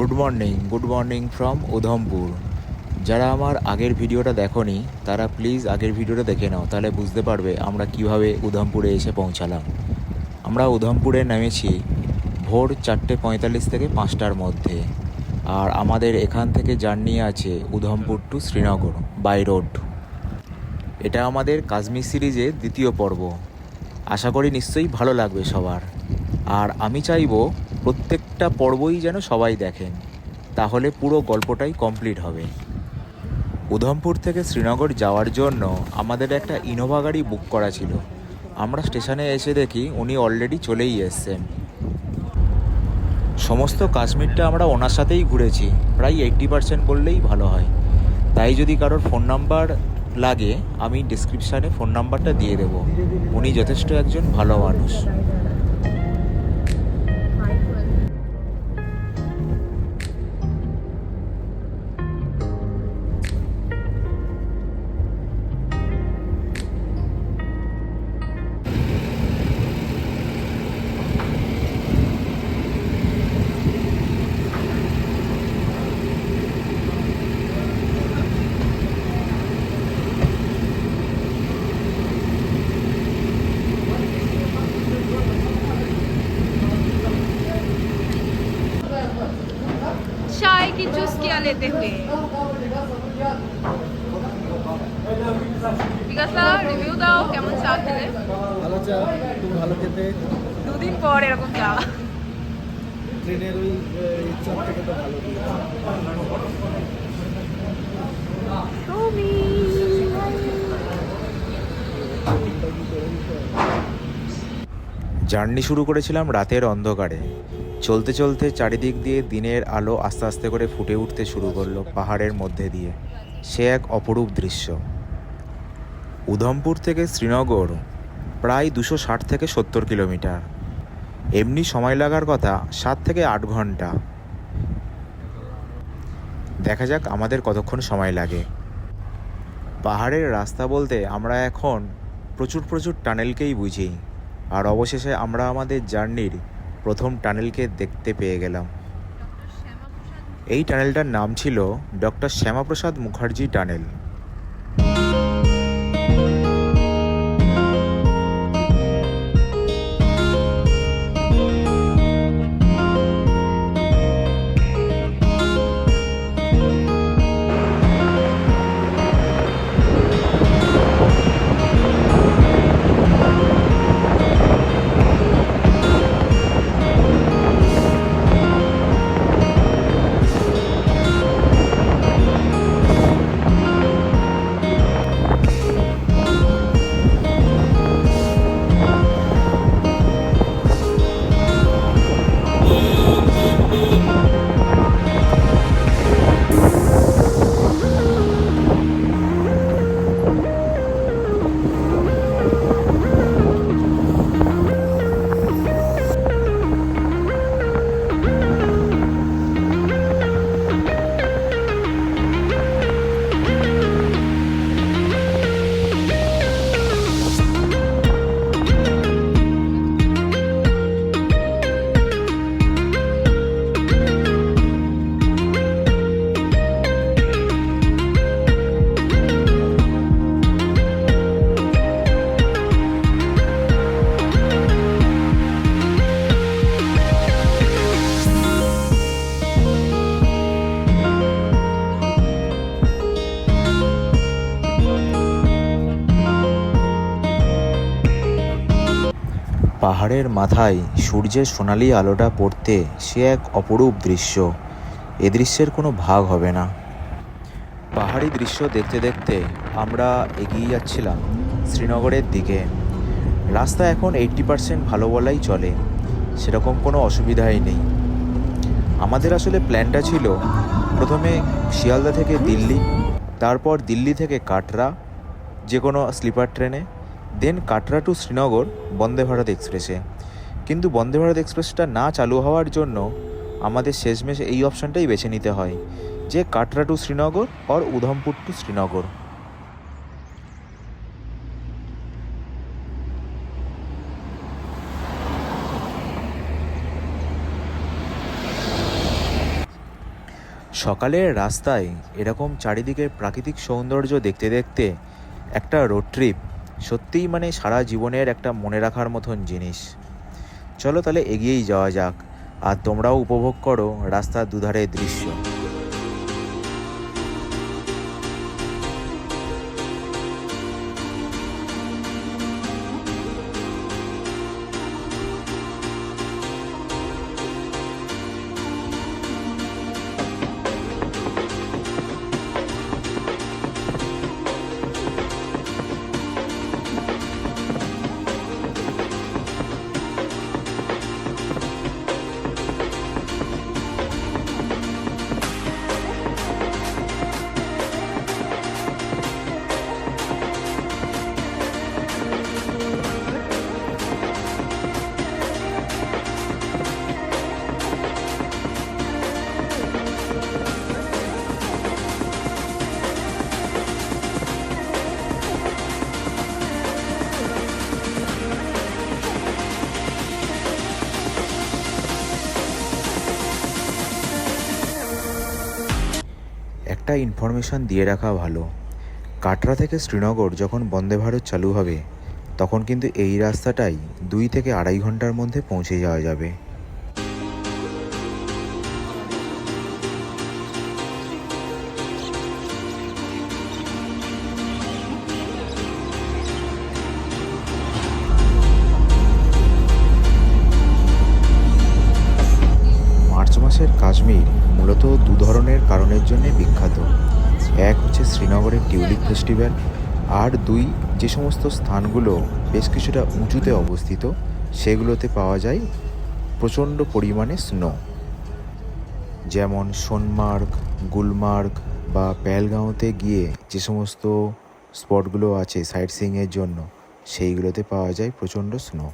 Good morning from Udhampur. যারা আমার আগের ভিডিওটা দেখোনি তারা প্লিজ আগের ভিডিওটা দেখে নাও, তাহলে বুঝতে পারবে আমরা কিভাবে উধমপুরে এসে পৌঁছালাম। আমরা উধমপুরে নেমেছি ভোর 4:45 থেকে 5টার মধ্যে, আর আমাদের এখান থেকে জার্নি আছে Udhampur to Srinagar by road. এটা আমাদের কাশ্মীর সিরিজের দ্বিতীয় পর্ব। আশা করি নিশ্চয়ই ভালো লাগবে সবার, আর আমি চাইবো প্রত্যেকটা পর্বই যেন সবাই দেখেন, তাহলে পুরো গল্পটাই কমপ্লিট হবে। উধমপুর থেকে শ্রীনগর যাওয়ার জন্য আমাদের একটা ইনোভা গাড়ি বুক করা ছিল। আমরা স্টেশনে এসে দেখি উনি অলরেডি চলেই এসছেন। সমস্ত কাশ্মীরটা আমরা ওনার সাথেই ঘুরেছি, প্রায় 80% বললেই ভালো হয়। তাই যদি কারোর ফোন নাম্বার লাগে আমি ডিসক্রিপশানে ফোন নাম্বারটা দিয়ে দেবো। উনি যথেষ্ট একজন ভালো মানুষ। चाय की चुस्कियाँ लेते हुए বিকাশ দা রিভিউ দাও, কেমন চা খেলে? ভালো চা, খুব ভালো খেতে। দুদিন পর এরকম চা। ট্রেনের ওই চাপ থেকে তো ভালো জার্নি শুরু করেছিলাম রাতের অন্ধকারে। চলতে চলতে চারিদিক দিয়ে দিনের আলো আস্তে আস্তে করে ফুটে উঠতে শুরু করলো পাহাড়ের মধ্যে দিয়ে। সে এক অপরূপ দৃশ্য। উধমপুর থেকে শ্রীনগর প্রায় 260 থেকে 70 কিলোমিটার। এমনি সময় লাগার কথা 7 থেকে 8 ঘন্টা। দেখা যাক আমাদের কতক্ষণ সময় লাগে। পাহাড়ের রাস্তা বলতে আমরা এখন প্রচুর টানেলকেই বুঝি, আর অবশেষে আমরা আমাদের জার্নির প্রথম টানেলকে দেখতে পেয়ে গেলাম। এই টানেলটার নাম ছিল ডক্টর শ্যামাপ্রসাদ মুখার্জি টানেল। পাহাড়ের মাথায় সূর্যের সোনালি আলোটা পড়তে সে এক অপরূপ দৃশ্য। এ দৃশ্যের কোনো ভাগ হবে না। পাহাড়ি দৃশ্য দেখতে দেখতে আমরা এগিয়ে যাচ্ছিলাম শ্রীনগরের দিকে। রাস্তা এখন 80% ভালো বলাই চলে, সেরকম কোনো অসুবিধাই নেই। আমাদের আসলে প্ল্যানটা ছিল প্রথমে শিয়ালদা থেকে দিল্লি, তারপর দিল্লি থেকে কাটরা যে কোনো স্লিপার ট্রেনে, দেন কাটরা টু শ্রীনগর বন্দে ভারত এক্সপ্রেসে। কিন্তু বন্দে ভারত এক্সপ্রেসটা না চালু হওয়ার জন্য আমাদের শেষমেশ এই অপশানটাই বেছে নিতে হয় যে Katra two Srinagar R Udhampur to Srinagar. সকালের রাস্তায় এরকম চারিদিকের প্রাকৃতিক সৌন্দর্য দেখতে দেখতে একটা রোড ট্রিপ সত্যিই মানে সারা জীবনের একটা মনে রাখার মতন জিনিস। চলো তাহলে এগিয়েই যাওয়া যাক, আর তোমরাও উপভোগ করো রাস্তার দুধারের দৃশ্য। একটা ইনফরমেশান দিয়ে রাখা ভালো, কাটরা থেকে শ্রীনগর যখন বন্দে ভারত চালু হবে তখন কিন্তু এই রাস্তাটাই 2 থেকে 2.5 ঘন্টার মধ্যে পৌঁছে যাওয়া যাবে। মার্চ মাসের কাশ্মীর মূলত 2 ধরনের কারণের জন্য বিখ্যাত। এক হচ্ছে শ্রীনগরের টিউলিপ ফেস্টিভ্যাল, আর 2 যে সমস্ত স্থানগুলো বেশ কিছুটা উঁচুতে অবস্থিত সেগুলোতে পাওয়া যায় প্রচণ্ড পরিমাণে স্নো, যেমন সোনমার্গ, গুলমার্গ বা পেহেলগাঁওতে গিয়ে যে সমস্ত স্পটগুলো আছে সাইট সিইংয়ের জন্য সেইগুলোতে পাওয়া যায় প্রচণ্ড স্নো।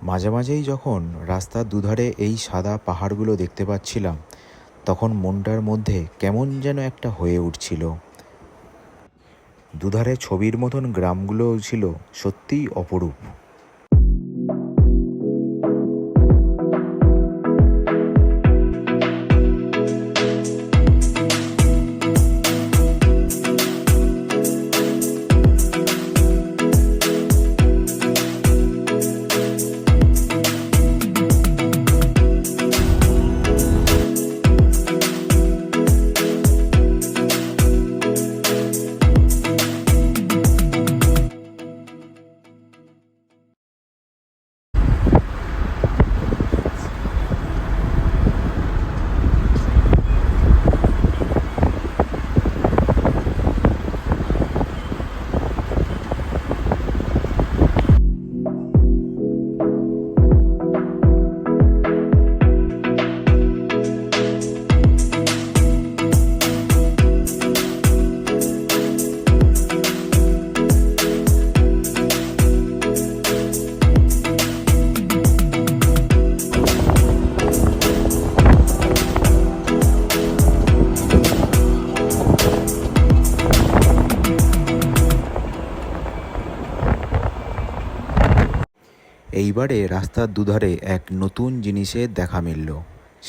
মাঝে মাঝেই যখন রাস্তার দুধারে এই সাদা পাহাড়গুলো দেখতে পাচ্ছিলাম তখন মনটার মধ্যে কেমন যেন একটা হয়ে উঠছিল। দুধারে ছবির মতন গ্রামগুলোও ছিল সত্যিই অপরূপ। এইবারে রাস্তার দুধারে এক নতুন জিনিসের দেখা মিলল,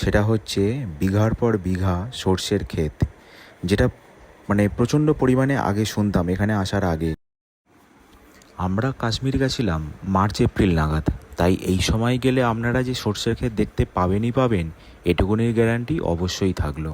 সেটা হচ্ছে বিঘার পর বিঘা সর্ষের ক্ষেত, যেটা মানে প্রচণ্ড পরিমাণে আগে শুনতাম এখানে আসার আগে। আমরা কাশ্মীর গেছিলাম মার্চ এপ্রিল নাগাদ, তাই এই সময় গেলে আপনারা যে সর্ষের ক্ষেত দেখতে পাবেনই পাবেন এটুকুনির গ্যারান্টি অবশ্যই থাকলো।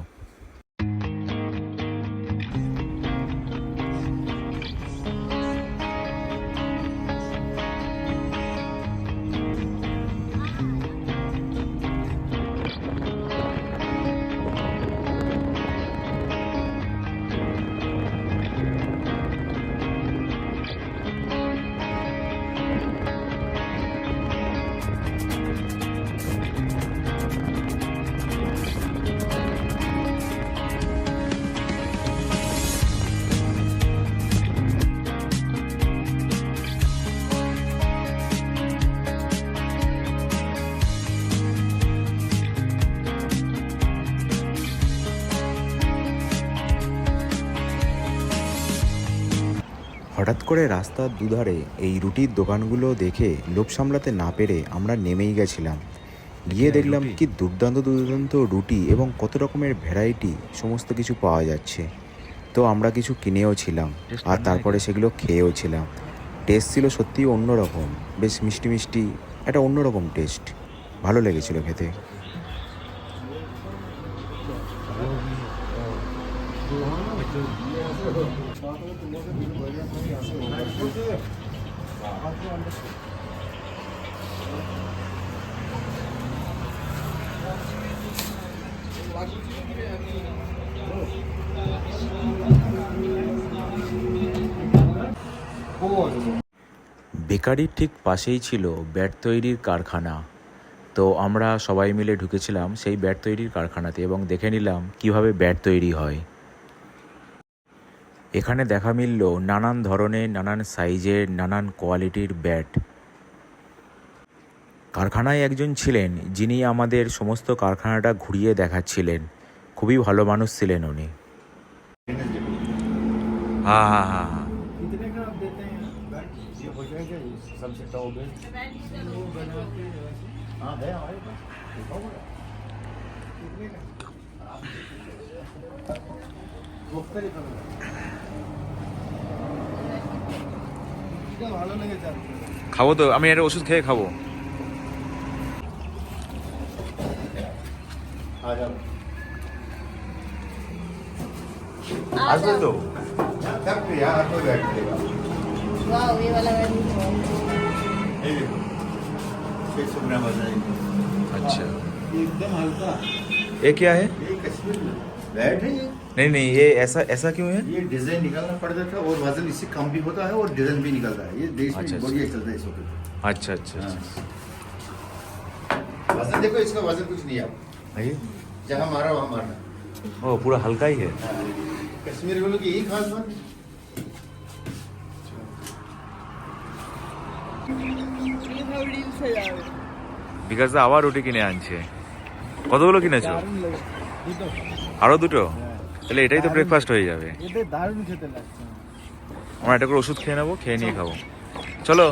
হঠাৎ করে রাস্তার দুধারে এই রুটির দোকানগুলো দেখে লোভ সামলাতে না পেরে আমরা নেমেই গেছিলাম। গিয়ে দেখলাম কি দুর্দান্ত দুর্দান্ত রুটি এবং কত রকমের ভ্যারাইটি সমস্ত কিছু পাওয়া যাচ্ছে। তো আমরা কিছু কিনেও ছিলাম আর তারপরে সেগুলো খেয়েও ছিলাম। টেস্ট ছিল সত্যিই অন্যরকম, বেশ মিষ্টি মিষ্টি, একটা অন্যরকম টেস্ট, ভালো লেগেছিল খেতে। বেকারির ঠিক পাশেই ছিল ব্যাট তৈরির কারখানা। তো আমরা সবাই মিলে ঢুকেছিলাম সেই ব্যাট তৈরির কারখানাতে এবং দেখে নিলাম কিভাবে ব্যাট তৈরি হয়। এখানে দেখা মিলল নানান ধরনের, নানান সাইজের, নানান কোয়ালিটির ব্যাট। কারখানায় একজন ছিলেন যিনি আমাদের সমস্ত কারখানাটা ঘুরিয়ে দেখাচ্ছিলেন। খুবই ভালো মানুষ ছিলেন উনি। হ্যাঁ হ্যাঁ হ্যাঁ হ্যাঁ। कितने का आप देते हैं बैट? ये हो जाएगा सबसे टॉप है वो बना के हाँ है हमारे पास दिखाओ बड़ा कितने का मुख्तलिफ है এটা ভালো লেগেছে আর কি। খাবো তো, আমি একটা ওষুধ খেয়ে খাবো। आ जाओ আসবে তো? सब यहाँ कोई बैठ देगा वाह ये वाला ये देखो 600 ग्राम वजन है अच्छा, ये एकदम हल्का ये क्या है? ये कश्मीर बैट है ये नहीं नहीं, ये ऐसा ऐसा क्यों है? ये डिजाइन निकालना पड़ता था और वजन इससे कम भी होता है और डिजाइन भी निकलता है। ये देश अच्छा, में बढ़िया चलता है इस वक्त। अच्छा अच्छा अच्छा। वजन देखो, इसका वजन कुछ नहीं है। ये जहाँ मारा वहाँ मारना। ओ पूरा हल्का ही है। कश्मीरी वालों की यही खास बात है। বিকাশ দা আবার রুটি কিনে আনছে। কতগুলো কিনেছো? আরো দুটো? তাহলে এটাই তো ব্রেকফাস্ট হয়ে যাবে। এটা দারুণ খেতে লাগছে। আমরা একটা করে ওষুধ খেয়ে নেবো, খেয়ে নিয়ে খাবো। চলো।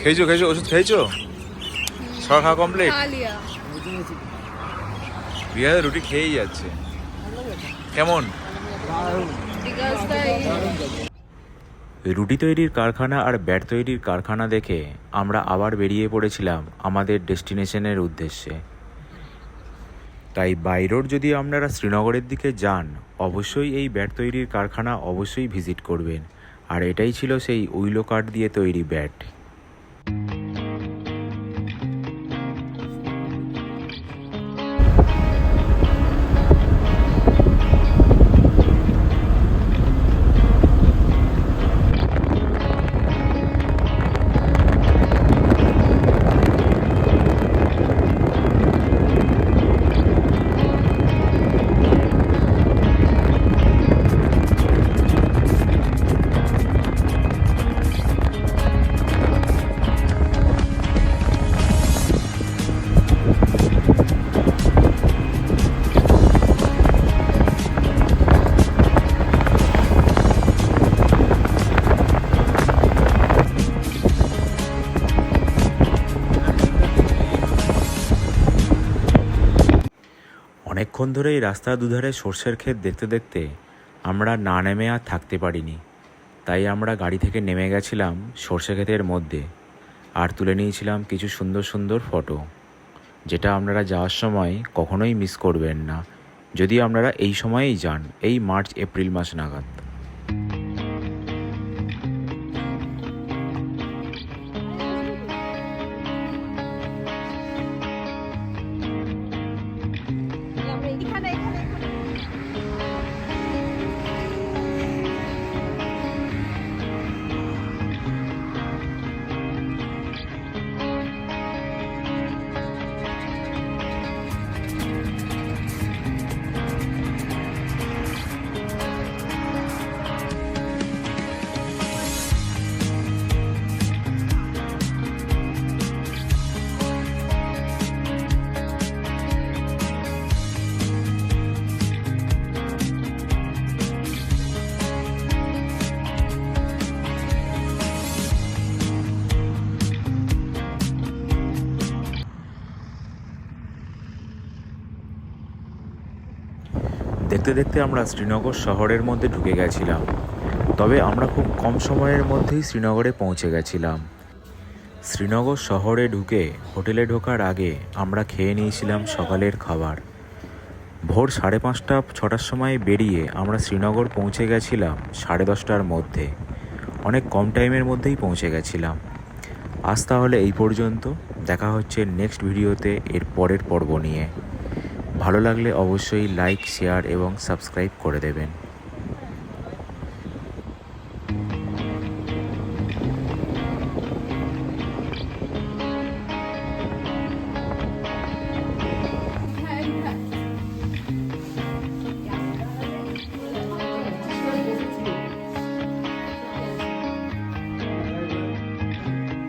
খেয়েছো খেয়েছো ওষুধ খেয়েছো? সব খাওয়া কমপ্লিট? खा लिया বিকাশ রুটি খেয়েই যাচ্ছে। কেমন? बिकॉज का রুটি তৈরির কারখানা আর ব্যাট তৈরির কারখানা দেখে আমরা আবার বেরিয়ে পড়েছিলাম আমাদের ডেস্টিনেশনের উদ্দেশ্যে। তাই বাই রোড যদি আপনারা শ্রীনগরের দিকে যান, অবশ্যই এই ব্যাট তৈরির কারখানা অবশ্যই ভিজিট করবেন। আর এটাই ছিল সেই উইলো কাঠ দিয়ে তৈরি ব্যাট। অনেকক্ষণ ধরে এই রাস্তার দুধারে সর্ষের ক্ষেত দেখতে দেখতে আমরা না নেমে আর থাকতে পারিনি। তাই আমরা গাড়ি থেকে নেমে গেছিলাম সর্ষে ক্ষেতের মধ্যে আর তুলে নিয়েছিলাম কিছু সুন্দর সুন্দর ফটো, যেটা আপনারা যাওয়ার সময় কখনোই মিস করবেন না যদি আপনারা এই সময়েই যান, এই মার্চ এপ্রিল মাস নাগাদ। এখানে এখানে দেখতে দেখতে আমরা শ্রীনগর শহরের মধ্যে ঢুকে গেছিলাম। তবে আমরা খুব কম সময়ের মধ্যেই শ্রীনগরে পৌঁছে গেছিলাম। শ্রীনগর শহরে ঢুকে হোটেলে ঢোকার আগে আমরা খেয়ে নিয়েছিলাম সকালের খাবার। ভোর 5:30-6টার সময় বেরিয়ে আমরা শ্রীনগর পৌঁছে গেছিলাম 10:30টার মধ্যে। অনেক কম টাইমের মধ্যেই পৌঁছে গেছিলাম। আজ তাহলে এই পর্যন্ত। দেখা হচ্ছে নেক্সট ভিডিওতে এর পরের পর্ব নিয়ে। ভালো লাগলে অবশ্যই লাইক, শেয়ার এবং সাবস্ক্রাইব করে দেবেন।